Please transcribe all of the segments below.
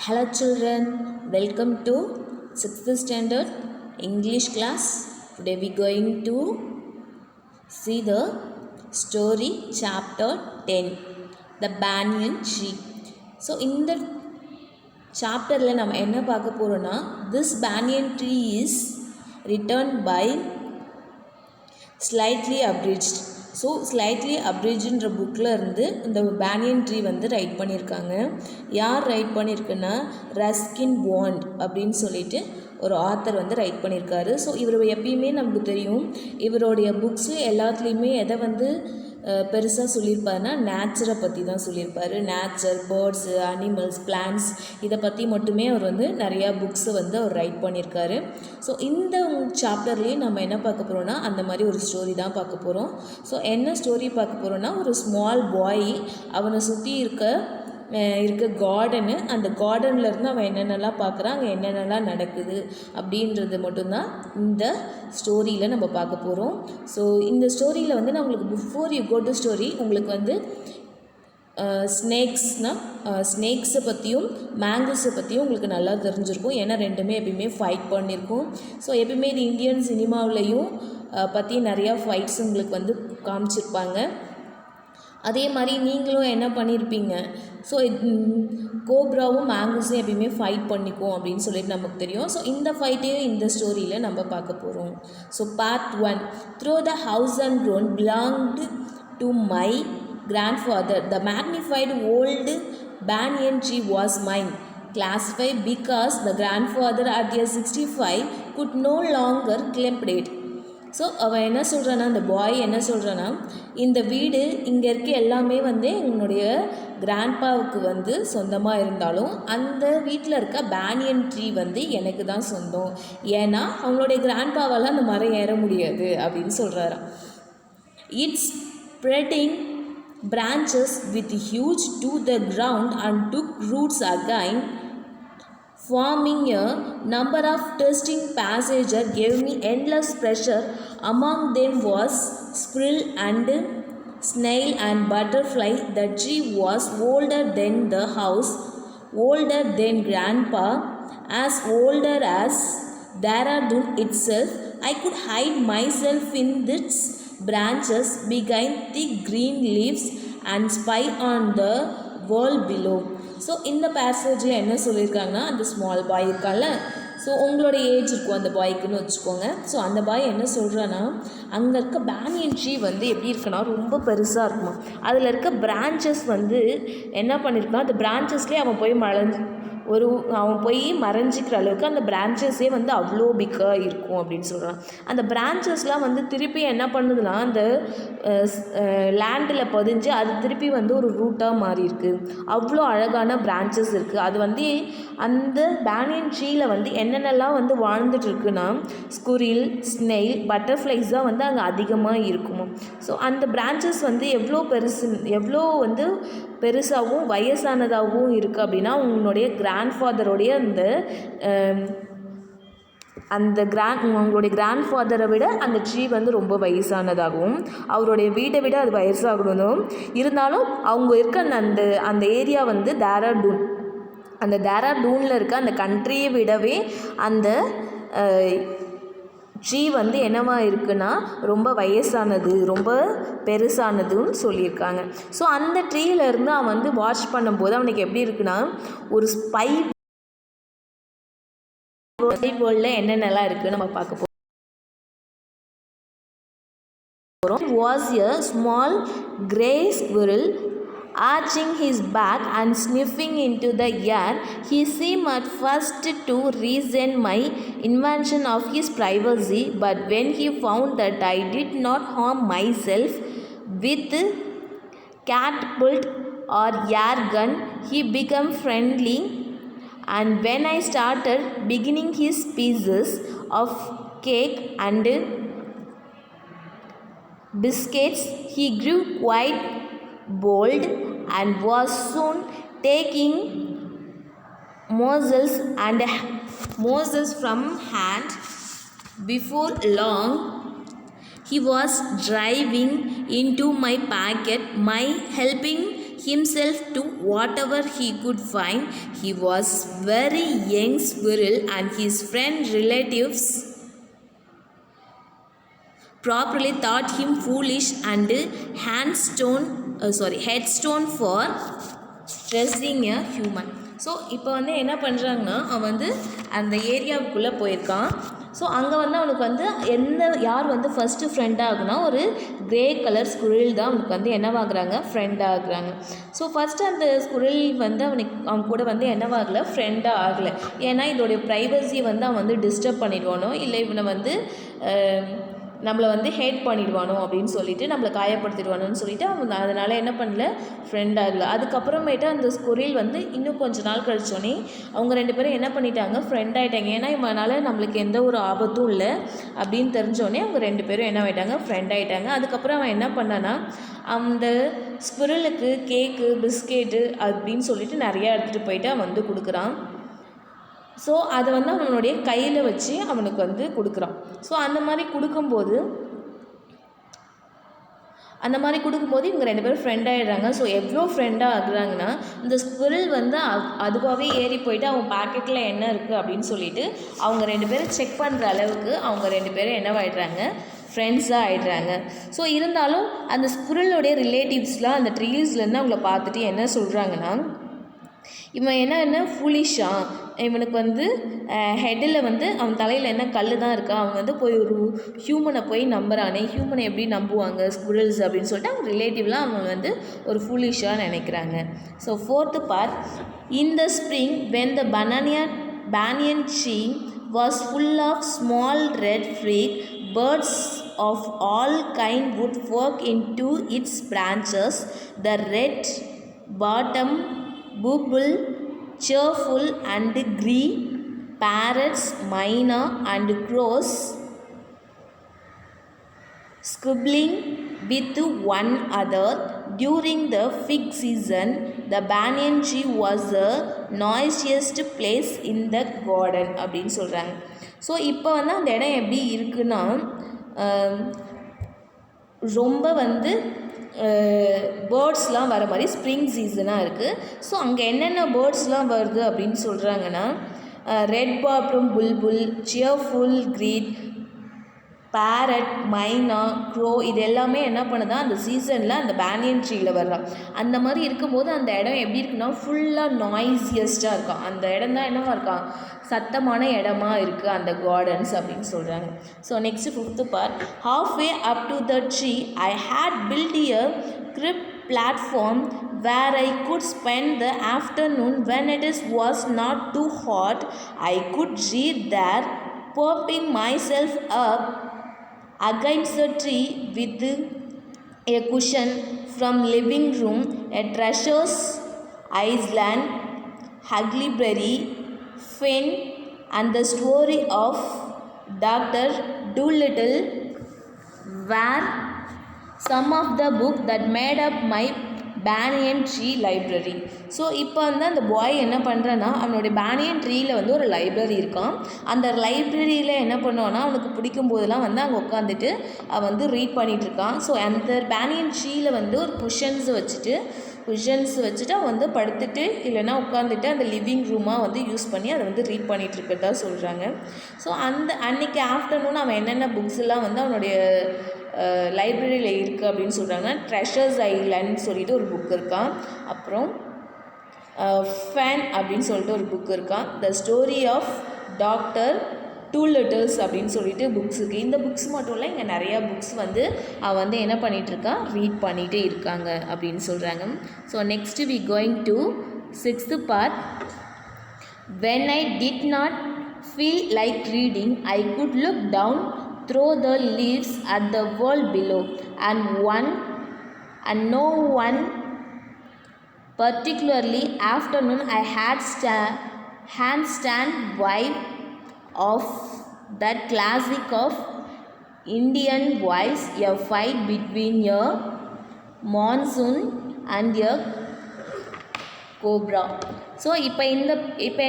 Hello children, welcome to 6th standard English class. Today we going to see the story chapter 10, The Banyan Tree. So in the chapter la nama enna paaka porona, this banyan tree is written by slightly abridged. So slightly அப்ரிஜ்ன்ற புக்கில் இருந்து இந்த banyan tree வந்து right பண்ணியிருக்காங்க. யார் right பண்ணியிருக்குன்னா Ruskin bond அப்படின்னு சொல்லிட்டு ஒரு ஆத்தர் வந்து ரைட் பண்ணியிருக்காரு. ஸோ இவர் எப்பயுமே நமக்கு தெரியும், இவருடைய புக்ஸு எல்லாத்துலேயுமே எதை வந்து பெருசாக சொல்லியிருப்பாருன்னா நேச்சரை பற்றி தான் சொல்லியிருப்பார். நேச்சர், பேர்ட்ஸு, அனிமல்ஸ், பிளான்ட்ஸ் இதை பற்றி மட்டுமே அவர் வந்து நிறையா புக்ஸை வந்து அவர் ரைட் பண்ணியிருக்காரு. ஸோ இந்த சாப்டர்லேயும் நம்ம என்ன பார்க்க போகிறோன்னா அந்த மாதிரி ஒரு ஸ்டோரி தான் பார்க்க போகிறோம். ஸோ என்ன ஸ்டோரி பார்க்க போகிறோன்னா, ஒரு ஸ்மால் பாய் அவனை சுற்றி இருக்க கார்டனு, அந்த கார்டன்லேருந்து அவன் என்னென்னலாம் பார்க்குறான், அங்கே என்னென்னலாம் நடக்குது அப்படின்றது மட்டும்தான் இந்த ஸ்டோரியில் நம்ம பார்க்க போகிறோம். ஸோ இந்த ஸ்டோரியில் வந்து நான் உங்களுக்கு before you go to story உங்களுக்கு வந்து ஸ்னேக்ஸை பற்றியும் மேங்கோஸை பற்றியும் உங்களுக்கு நல்லா தெரிஞ்சிருக்கும். ஏன்னா ரெண்டுமே எப்பயுமே ஃபைட் பண்ணியிருக்கும். ஸோ எப்பயுமே இது இந்தியன் சினிமாவிலையும் பற்றி நிறையா ஃபைட்ஸ் உங்களுக்கு வந்து காமிச்சிருப்பாங்க. அதே மாதிரி நீங்களும் என்ன பண்ணியிருப்பீங்க, ஸோ கோப்ராவும் மேங்கோஸும் எப்பயுமே ஃபைட் பண்ணிக்கும் அப்படின்னு சொல்லிட்டு நமக்கு தெரியும். ஸோ இந்த ஃபைட்டையும் இந்த ஸ்டோரியில் நம்ம பார்க்க போகிறோம். So part 1. Through the house and grown belonged to my grandfather. The magnified old banyan tree was mine. Classified because the grandfather at year 65 could no longer claim it. So அவன் என்ன சொல்கிறான்னா, அந்த பாய் என்ன சொல்கிறான்னா, இந்த வீடு இங்கே இருக்க எல்லாமே வந்து என்னுடைய கிராண்ட்பாவுக்கு வந்து சொந்தமாக இருந்தாலும் அந்த வீட்டில் இருக்க பேனியன் ட்ரீ வந்து எனக்கு தான் சொந்தம். ஏன்னா அவங்களுடைய கிராண்ட்பாவால் அந்த மரம் ஏற முடியாது அப்படின்னு சொல்கிறாராம். It's spreading branches with huge to the ground and took roots again, forming a number of testing passengers gave me endless pressure. Among them was squirrel and snail and butterfly. The tree was older than the house, older than grandpa, as older as Dehradun itself. I could hide myself in its branches behind thick green leaves and spy on the world below. So இந்த பேசேஜில் என்ன சொல்லியிருக்காங்கன்னா, அந்த small boy இருக்கால, so உங்களோட age இருக்கும் அந்த பாய்க்குன்னு வச்சுக்கோங்க. So அந்த பாய் என்ன சொல்கிறான்னா, அங்கே இருக்க பேனியன் ட்ரீ வந்து எப்படி இருக்குன்னா ரொம்ப பெருசாக இருக்குமா. அதில் இருக்க பிரான்ச்சஸ் வந்து என்ன பண்ணியிருக்கான், அந்த பிரான்ச்சஸ்லேயே அவன் போய் மறைஞ்சிக்கிற அளவுக்கு அந்த பிரான்ச்சஸே வந்து அவ்வளோ பிக்காக இருக்கும் அப்படின்னு சொல்கிறான். அந்த பிரான்ச்சஸ்லாம் வந்து திருப்பி என்ன பண்ணுதுன்னா, அந்த லேண்டில் பதிஞ்சு அது திருப்பி வந்து ஒரு ரூட்டாக மாறி இருக்குது. அவ்வளோ அழகான பிரான்ச்சஸ் இருக்குது. அது வந்து அந்த பேனியன் ட்ரீயில் வந்து என்னென்னலாம் வந்து வாழ்ந்துட்டுருக்குன்னா, ஸ்குரில், ஸ்னெயில், பட்டர்ஃப்ளைஸ் தான் வந்து அங்கே அதிகமாக இருக்குமோ. ஸோ அந்த பிரான்ச்சஸ் வந்து எவ்வளோ வந்து பெருசாகவும் வயசானதாகவும் இருக்குது அப்படின்னா, உங்களுடைய கிராண்ட்ஃபாதருடைய உங்களுடைய கிராண்ட்ஃபாதரை விட அந்த ட்ரீ வந்து ரொம்ப வயசானதாகவும், அவருடைய வீட்டை விட அது வயசாகணும். இருந்தாலும் அவங்க இருக்க அந்த ஏரியா வந்து டேராடூன், அந்த டேராடூனில் இருக்க அந்த கண்ட்ரியை விடவே அந்த ட்ரீ வந்து என்னவா இருக்குன்னா ரொம்ப வயசானது, ரொம்ப பெருசானதுன்னு சொல்லியிருக்காங்க. ஸோ அந்த ட்ரீயிலேருந்து அவன் வந்து வாட்ச் பண்ணும்போது அவனுக்கு எப்படி இருக்குன்னா, ஒரு ஸ்பை வேர்ல்டில் என்னென்னலாம் இருக்குன்னு நம்ம பார்க்க போகிறோம். Was a small grey squirrel arching his back and sniffing into the air. He seemed at first to resent my invasion of his privacy, but when he found that I did not harm myself with catapult or air gun, he became friendly. And when I started beginning his pieces of cake and biscuits, he grew quite bold and was soon taking morsels from hand. Before long, he was driving into my pocket, helping himself to whatever he could find. He was very young squirrel and his friend relatives properly thought him foolish and headstone for trusting a human. So இப்போ வந்து என்ன பண்ணுறாங்கன்னா அவன் வந்து அந்த ஏரியாவுக்குள்ளே போயிருக்கான். So அங்கே வந்து அவனுக்கு வந்து யார் வந்து ஃபஸ்ட்டு ஃப்ரெண்டாக ஆகுனா ஒரு கிரே கலர் ஸ்குரில் தான் அவனுக்கு வந்து என்னவாகுறாங்க, ஃப்ரெண்டாக ஆகுறாங்க. ஸோ ஃபஸ்ட்டு அந்த ஸ்குரில் வந்து அவன் கூட வந்து என்னவாகலை, ஃப்ரெண்டாக ஆகலை. ஏன்னா இதோடைய ப்ரைவசியை வந்து அவன் வந்து டிஸ்டர்ப் பண்ணிடுவானோ, இல்லை இவனை வந்து நம்மளை வந்து ஹேட் பண்ணிடுவானோ அப்படின்னு சொல்லிட்டு, நம்மளை காயப்படுத்திடுவானோன்னு சொல்லிட்டு அவன் அதனால் என்ன பண்ணல, ஃப்ரெண்ட் ஆகலை. அதுக்கப்புறமேட்டு அந்த ஸ்குரில் வந்து இன்னும் கொஞ்சம் நாள் கழிச்சோன்னே அவங்க 2 பேரும் என்ன பண்ணிட்டாங்க, ஃப்ரெண்ட் ஆகிட்டாங்க. ஏன்னா இவனால் நம்மளுக்கு எந்த ஒரு ஆபத்தும் இல்லை அப்படின்னு தெரிஞ்சோடனே அவங்க 2 பேரும் என்ன ஆகிட்டாங்க, ஃப்ரெண்ட் ஆகிட்டாங்க. அதுக்கப்புறம் அவன் என்ன பண்ணான்னா, அந்த ஸ்குரிலுக்கு கேக்கு, பிஸ்கெட்டு அப்படின்னு சொல்லிட்டு நிறையா எடுத்துகிட்டு போயிட்டு அவன் வந்து கொடுக்குறான். ஸோ அதை வந்து அவனுடைய கையில் வச்சு அவனுக்கு வந்து கொடுக்குறான். ஸோ அந்த மாதிரி கொடுக்கும்போது இவங்க 2 பேரும் ஃப்ரெண்ட் ஆகிடுறாங்க. ஸோ எவ்வளோ ஃப்ரெண்டாக ஆகுறாங்கன்னா, இந்த ஸ்குரில் வந்து அதுவாகவே ஏறி போயிட்டு அவன் பாக்கெட்டில் என்ன இருக்குது அப்படின்னு சொல்லிட்டு அவங்க 2 பேரும் செக் பண்ணுற அளவுக்கு அவங்க 2 பேரும் என்னவாயிடுறாங்க, ஃப்ரெண்ட்ஸாக ஆகிடுறாங்க. ஸோ இருந்தாலும் அந்த ஸ்குரிலோடைய ரிலேட்டிவ்ஸ்லாம் அந்த ட்ரீஸ்லேருந்து அவங்கள பார்த்துட்டு என்ன சொல்கிறாங்கன்னா, இவன் என்ன ஃபூலிஷாக, இவனுக்கு வந்து ஹெட்டில் வந்து அவன் தலையில் என்ன கல் தான் இருக்கா, அவன் வந்து போய் ஒரு ஹியூமனை போய் நம்புறானே, ஹியூமனை எப்படி நம்புவாங்க ஸ்குரில்ஸ் அப்படின்னு சொல்லிட்டு அவங்க ரிலேட்டிவ்லாம் அவன் வந்து ஒரு ஃபூலிஷாக நினைக்கிறாங்க. So 4th part. In the spring when the banyan tree was full of small red fruit, birds of all kind would work into its branches. The red bottom bubble cheerful and green, parrots, myna and crows squibbling with one another. During the fig season, the banyan tree was the noisiest place in the garden அப்படின்னு சொல்கிறாங்க. So இப்போ வந்து அந்த இடம் எப்படி இருக்குன்னா, ரொம்ப வந்து பேர்ட்ஸ்லாம் வர மாதிரி ஸ்ப்ரிங் சீசனாக இருக்குது. ஸோ அங்கே என்னென்ன பேர்ட்ஸ்லாம் வருது அப்படின்னு சொல்கிறாங்கன்னா, red bottom bulbul, cheerful creed, parrot, myna, crow, இது எல்லாமே என்ன பண்ணுதா அந்த சீசனில் அந்த பேனியன் ட்ரீயில் வர்றான். அந்த மாதிரி இருக்கும்போது அந்த இடம் எப்படி இருக்குன்னா ஃபுல்லாக நாய்ஸியஸ்ட்டாக இருக்கும். அந்த இடம் தான் என்னவா இருக்கான், சத்தமான இடமா இருக்குது அந்த கார்டன்ஸ் அப்படின்னு சொல்கிறாங்க. So next 5th part. halfway up to the tree I had built a crypt platform where I could spend the afternoon when it was not too hot. I could read there, propping myself up against the tree with a cushion from living room, a treasures island, huckleberry, Finn, and the story of Dr. Dolittle were some of the books that made up my banyan tree library. So இப்போ வந்து அந்த பாய் என்ன பண்ணுறான்னா, அவனுடைய banyan ட்ரீயில் வந்து ஒரு library இருக்கான். அந்த லைப்ரரியில் என்ன பண்ணுவான்னா, அவனுக்கு பிடிக்கும் போதெல்லாம் வந்து அங்கே உட்காந்துட்டு அவன் வந்து ரீட் பண்ணிகிட்ருக்கான். ஸோ அந்த பேனியன் ட்ரீயில் வந்து ஒரு குஷன்ஸ் வச்சுட்டு அவன் வந்து படுத்துட்டு இல்லைன்னா உட்காந்துட்டு அந்த லிவிங் ரூமாக வந்து யூஸ் பண்ணி அதை வந்து ரீட் பண்ணிகிட்ருக்கிறதா சொல்கிறாங்க. ஸோ அன்றைக்கி ஆஃப்டர்நூன் அவன் என்னென்ன புக்ஸ் எல்லாம் வந்து அவனுடைய லைப்ரரியில் இருக்குது அப்படின்னு சொல்கிறாங்கன்னா, ட்ரெஷர்ஸ் ஐலண்ட் சொல்லிட்டு ஒரு புக் இருக்கான். அப்புறம் ஃபேன் அப்படின்னு சொல்லிட்டு ஒரு புக் இருக்கான். த ஸ்டோரி ஆஃப் டாக்டர் டூலிட்டில்ஸ் அப்படின்னு சொல்லிட்டு புக்ஸ் இருக்குது. இந்த புக்ஸ் மட்டும் இல்லை, இங்கே நிறையா புக்ஸ் வந்து அவன் வந்து என்ன பண்ணிகிட்ருக்கான், ரீட் பண்ணிகிட்டே இருக்காங்க அப்படின்னு சொல்கிறாங்க. So next we going to 6th part. When I did not feel like reading I could look down through the leaves at the world below, and no one particularly afternoon I had handstand vibe of that classic of Indian voice, a fight between a monsoon and a cobra. So இப்போ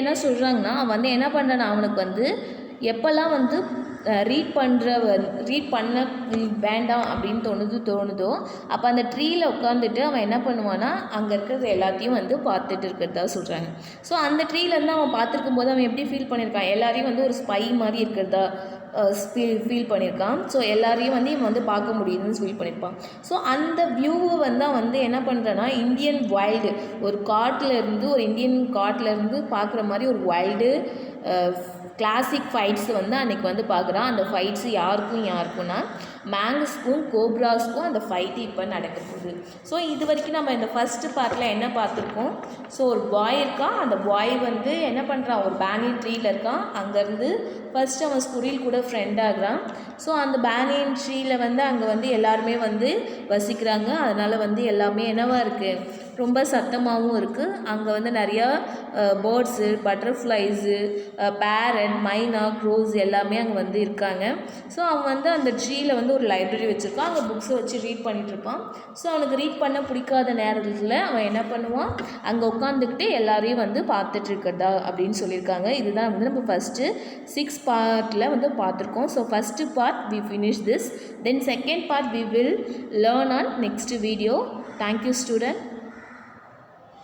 என்ன சொல்கிறாங்கன்னா, அவன் வந்து என்ன பண்ணுறான்னா, அவனுக்கு வந்து எப்போல்லாம் வந்து ரீட் பண்ண வேண்டாம் அப்படின்னு தோணுதோ அப்போ அந்த ட்ரீயில் உட்காந்துட்டு அவன் என்ன பண்ணுவான்னா அங்கே இருக்கிறது எல்லாத்தையும் வந்து பார்த்துட்டு இருக்கிறதா சொல்கிறாங்க. ஸோ அந்த ட்ரீலேருந்து அவன் பார்த்துருக்கும் போது அவன் எப்படி ஃபீல் பண்ணியிருக்கான், எல்லாரையும் வந்து ஒரு ஸ்பை மாதிரி இருக்கிறதா ஃபீல் பண்ணியிருக்கான். ஸோ எல்லாரையும் வந்து இவன் வந்து பார்க்க முடியுதுன்னு ஃபீல் பண்ணியிருப்பான். ஸோ அந்த வியூவை வந்து அவன் வந்து என்ன பண்ணுறான்னா இந்தியன் வைல்டு ஒரு இந்தியன் காட்டிலேருந்து பார்க்குற மாதிரி ஒரு வைல்டு கிளாசிக் ஃபைட்ஸ் வந்து அன்றைக்கி வந்து பார்க்குறான். அந்த ஃபைட்ஸு யாருக்குன்னா மேங்கஸ்க்கும் கோப்ராஸ்க்கும் அந்த ஃபைட்டு இப்போ நடக்க போகுது. ஸோ இது வரைக்கும் நம்ம இந்த ஃபஸ்ட்டு பார்ட்டில் என்ன பார்த்துருக்கோம், ஸோ ஒரு பாய் இருக்கான், அந்த பாய் வந்து என்ன பண்ணுறான், ஒரு பேனியன் ட்ரீயில் இருக்கான். அங்கேருந்து ஃபஸ்ட்டு அவன் ஸ்குரில் கூட ஃப்ரெண்ட் ஆகுறான். ஸோ அந்த பேனியன் ட்ரீயில் வந்து அங்கே வந்து எல்லாருமே வந்து வசிக்கிறாங்க. அதனால் வந்து எல்லாமே என்னவாக இருக்குது, ரொம்ப சத்தமாகவும் இருக்குது. அங்கே வந்து நிறையா பேர்ட்ஸு, பட்டர்ஃப்ளைஸு, பேரட், மைனா, க்ரோஸ் எல்லாமே அங்கே வந்து இருக்காங்க. ஸோ அவன் வந்து அந்த ட்ரீயில் வந்து ஒரு லைப்ரரி வச்சுருக்கான். அங்கே புக்ஸை வச்சு ரீட் பண்ணிகிட்ருப்பான். ஸோ அவனுக்கு ரீட் பண்ண பிடிக்காத நேரத்தில் அவன் என்ன பண்ணுவான், அங்கே உட்காந்துக்கிட்டு எல்லாரையும் வந்து பார்த்துட்ருக்கதா அப்படின்னு சொல்லியிருக்காங்க. இதுதான் வந்து நம்ம ஃபஸ்ட்டு 6 பார்ட்டில் வந்து பார்த்துருக்கோம். So first part we finish this, then second part we will learn on next video. Thank you student.